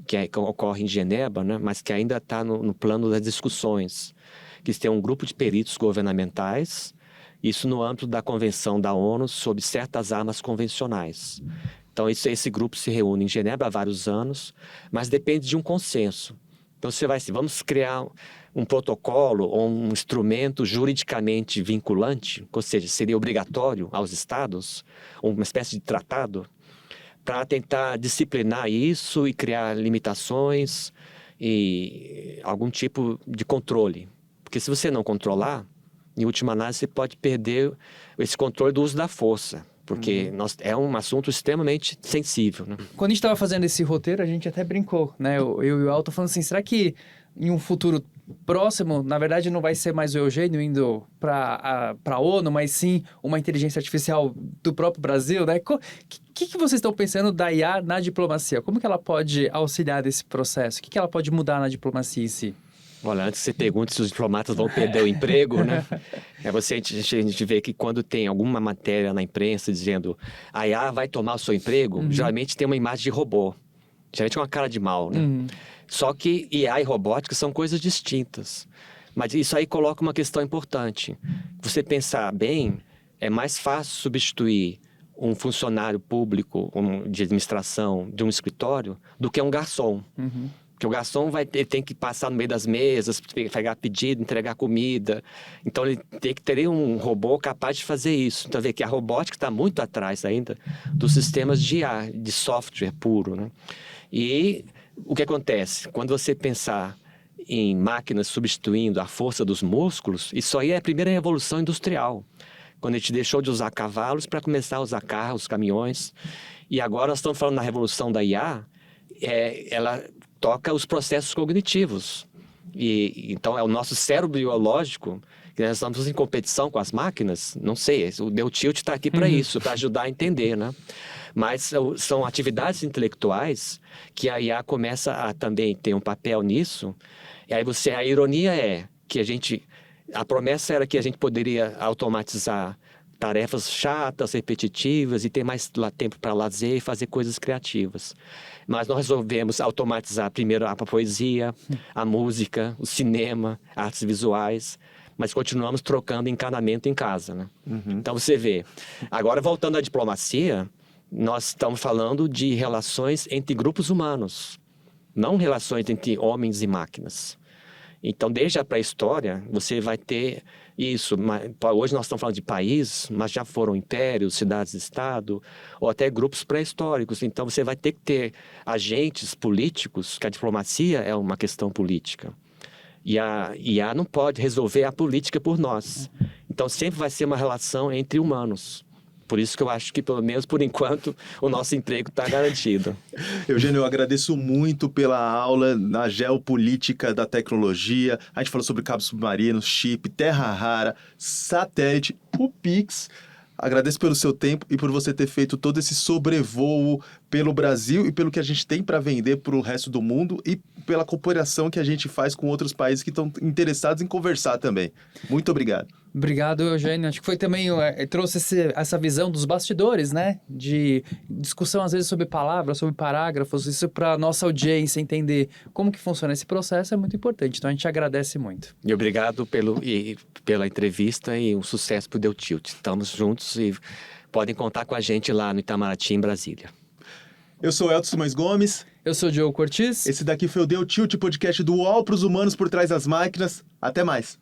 que ocorre em Genebra, né, mas que ainda está no plano das discussões, que tem um grupo de peritos governamentais, isso no âmbito da Convenção da ONU sobre certas armas convencionais. Então, esse grupo se reúne em Genebra há vários anos, mas depende de um consenso. Então, vamos criar um protocolo ou um instrumento juridicamente vinculante, ou seja, seria obrigatório aos estados, uma espécie de tratado, para tentar disciplinar isso e criar limitações e algum tipo de controle. Porque se você não controlar, em última análise, você pode perder esse controle do uso da força. Porque é um assunto extremamente sensível, né? Quando a gente estava fazendo esse roteiro, a gente até brincou, né? Eu e o Elton falando assim, será que em um futuro próximo, na verdade, não vai ser mais o Eugênio indo para a ONU, mas sim uma inteligência artificial do próprio Brasil, né? O que vocês estão pensando da IA na diplomacia? Como que ela pode auxiliar nesse processo? O que ela pode mudar na diplomacia em si? Olha, antes você pergunta se os diplomatas vão perder o emprego, né? A gente vê que quando tem alguma matéria na imprensa dizendo a IA vai tomar o seu emprego, geralmente tem uma imagem de robô. Geralmente é uma cara de mal, né? Só que IA e robótica são coisas distintas. Mas isso aí coloca uma questão importante. Você pensar bem, é mais fácil substituir um funcionário público de administração de um escritório do que um garçom. Porque o garçom ele tem que passar no meio das mesas, pegar pedido, entregar comida. Então, ele tem que ter um robô capaz de fazer isso. Então, vê que a robótica está muito atrás ainda dos sistemas de IA, de software puro, né? E o que acontece? Quando você pensar em máquinas substituindo a força dos músculos, isso aí é a primeira revolução industrial. Quando a gente deixou de usar cavalos para começar a usar carros, caminhões. E agora nós estamos falando na revolução da IA, ela toca os processos cognitivos. Então, é o nosso cérebro biológico, que nós estamos em competição com as máquinas, não sei, o Del Tilt está aqui para isso, para ajudar a entender, né? Mas são atividades intelectuais que a IA começa a também ter um papel nisso. E aí a ironia é que a promessa era que a gente poderia automatizar tarefas chatas, repetitivas e ter mais tempo para lazer e fazer coisas criativas. Mas nós resolvemos automatizar primeiro a poesia, a música, o cinema, artes visuais, mas continuamos trocando encanamento em casa, né? Então você vê. Agora, voltando à diplomacia, nós estamos falando de relações entre grupos humanos, não relações entre homens e máquinas. Então, desde a pré-história, você vai ter isso. Hoje nós estamos falando de países, mas já foram impérios, cidades-estado, ou até grupos pré-históricos. Então, você vai ter que ter agentes políticos, que a diplomacia é uma questão política. E a IA não pode resolver a política por nós. Então, sempre vai ser uma relação entre humanos. Por isso que eu acho que, pelo menos por enquanto, o nosso emprego está garantido. Eugênio, eu agradeço muito pela aula na geopolítica da tecnologia. A gente falou sobre cabos submarinos, chip, terra rara, satélite, o Pix. Agradeço pelo seu tempo e por você ter feito todo esse sobrevoo pelo Brasil e pelo que a gente tem para vender para o resto do mundo e pela cooperação que a gente faz com outros países que estão interessados em conversar também. Muito obrigado. Obrigado, Eugênio. Acho que foi também, trouxe essa visão dos bastidores, né? De discussão, às vezes, sobre palavras, sobre parágrafos. Isso para a nossa audiência entender como que funciona esse processo é muito importante. Então, a gente agradece muito. E obrigado pela entrevista e um sucesso para o Del Tilt. Estamos juntos e podem contar com a gente lá no Itamaraty, em Brasília. Eu sou Elton Simões Gomes. Eu sou o Diogo Cortiz. Esse daqui foi o Del Tilt, podcast do UOL para os humanos por trás das máquinas. Até mais.